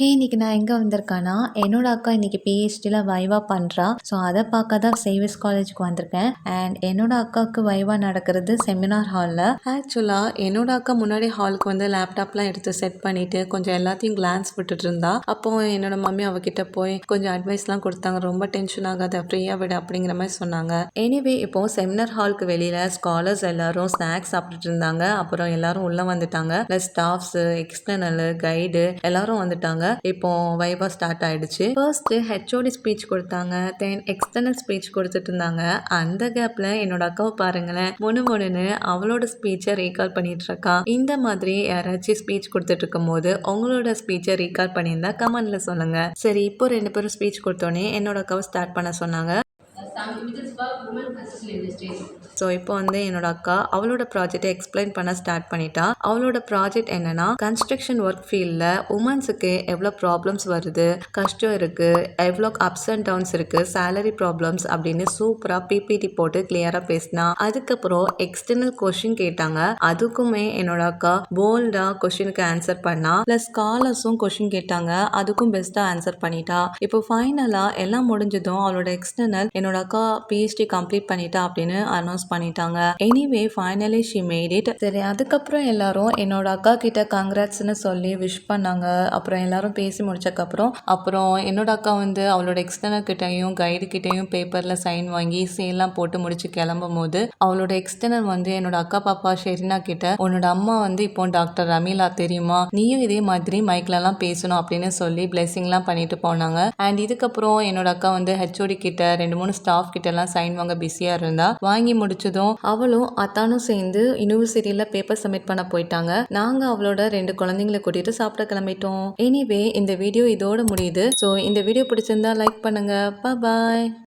இன்னைக்கு நான் எங்கே வந்திருக்கேன்னா என்னோட அக்கா இன்னைக்கு பிஹெச்டியில் வைவா பண்ணுறா. ஸோ அதை பார்க்க தான் சேவிஸ் காலேஜுக்கு வந்திருக்கேன். அண்ட் என்னோட அக்காவுக்கு வைவா நடக்கிறது செமினார் ஹாலில். ஆக்சுவலாக என்னோட அக்கா முன்னாடி ஹாலுக்கு வந்து லேப்டாப்லாம் எடுத்து செட் பண்ணிட்டு கொஞ்சம் எல்லாத்தையும் கிளான்ஸ் விட்டுட்டு இருந்தா. அப்போ என்னோட மம்மி அவகிட்ட போய் கொஞ்சம் அட்வைஸ்லாம் கொடுத்தாங்க. ரொம்ப டென்ஷன் ஆகாத, ஃப்ரீயாக விடு அப்படிங்கிற மாதிரி சொன்னாங்க. எனிவே இப்போ செமினார் ஹாலுக்கு வெளியில் ஸ்காலர்ஸ் எல்லாரும் ஸ்நாக்ஸ் சாப்பிட்டுட்டு இருந்தாங்க. அப்புறம் எல்லாரும் உள்ளே வந்துட்டாங்க. ப்ளஸ் ஸ்டாஃப்ஸு, எக்ஸ்டர்னல் கைடு எல்லாரும் வந்துட்டாங்க. இப்போ வைவா ஸ்டார்ட் ஆயிடுச்சு. ஃபர்ஸ்ட் ஹெச்ஓடி ஸ்பீச் கொடுத்தாங்க. தென் எக்ஸ்டர்னல் ஸ்பீச் கொடுத்துட்டு இருந்தாங்க. அந்த கேப்ல என்னோட அக்காவை பாருங்களேன், முணுமுணுன்னு அவளோட ஸ்பீச்சை ரீகால் பண்ணிட்டு இருக்கா. இந்த மாதிரி யாராச்சும் ஸ்பீச் கொடுத்துட்டு இருக்கும் போது உங்களோட ஸ்பீச்சை ரீகால் பண்ணியிருந்தா கமெண்ட்ல சொல்லுங்க. சரி, இப்போ 2 பேரும் ஸ்பீச் கொடுத்தோன்னே என்னோட அக்காவை ஸ்டார்ட் பண்ண சொன்னாங்க. ஸோ இப்போ வந்து என்னோட அக்கா அவளோட ப்ராஜெக்டை எக்ஸ்பிளைன் பண்ண ஸ்டார்ட் பண்ணிட்டா. அவளோட ப்ராஜெக்ட் என்னன்னா, கன்ஸ்ட்ரக்ஷன் ஒர்க் ஃபீல்டில் உமன்ஸுக்கு எவ்வளோ ப்ராப்ளம்ஸ் வருது, கஷ்டம் இருக்கு, எவ்வளோ அப்ஸ் அண்ட் டவுன்ஸ் இருக்கு, சேலரி ப்ராப்ளம்ஸ் அப்படின்னு சூப்பராக பிபிடி போட்டு கிளியராக பேசினா. அதுக்கப்புறம் எக்ஸ்டர்னல் கொஷின் கேட்டாங்க. அதுக்குமே என்னோட அக்கா போல்டா கொஷினுக்கு ஆன்சர் பண்ணா. ப்ளஸ் ஸ்காலர்ஸும் கொஷின் கேட்டாங்க. அதுக்கும் பெஸ்ட்டாக ஆன்சர் பண்ணிட்டா. இப்போ ஃபைனலாக எல்லாம் முடிஞ்சதும் அவளோட எக்ஸ்டர்னல் என்னோட அக்கா பிஹெச்டி கம்ப்ளீட் பண்ணிட்டா அப்படின்னு அனௌன்ஸ் பண்ணிட்டாங்க. Anyway finally she made it. சரி, அதுக்கப்புறம் எல்லாரும் என்னோட அக்கா கிட்ட கங்க்ராட்ஸ்னு சொல்லி விஷ் பண்ணாங்க. அப்புறம் எல்லாரும் பேசி முடிச்சக்கப்புறம் என்னோட அக்கா வந்து அவளோட எக்ஸ்டர்னல் கிட்டையும் கைடு கிட்டையும் பேப்பர்ல சைன் வாங்கி சேல்லாம் போட்டு முடிச்சு கிளம்பும் போது அவளோட எக்ஸ்டர்னல் வந்து என்னோட அக்கா பாப்பா ஷெரினா கிட்ட, உன்னோட அம்மா வந்து இப்போ டாக்டர் ரமீலா தெரியுமா, நீயும் இதே மாதிரி மைக்ல எல்லாம் பேசணும் அப்படின்னு சொல்லி பிளெஸிங்லாம் பண்ணிட்டு போனாங்க. அண்ட் இதுக்கப்புறம் என்னோட அக்கா வந்து ஹெச்ஓடி கிட்ட 2-3 ஸ்டாஃப் கிட்ட எல்லாம் சைன் வாங்க பிஸியா இருந்தா. வாங்கி முடிச்சதும் அவளும் அத்தானும் சேர்ந்து யூனிவர்சிட்டியில பேப்பர் சப்மிட் பண்ண போயிட்டாங்க. நாங்க அவளோட 2 குழந்தைங்களை கூட்டிட்டு சாப்பிட கிளம்பிட்டோம். எனிவே இந்த வீடியோ இதோட முடியுது. ஸோ இந்த வீடியோ பிடிச்சிருந்தா லைக் பண்ணுங்க. பாய்.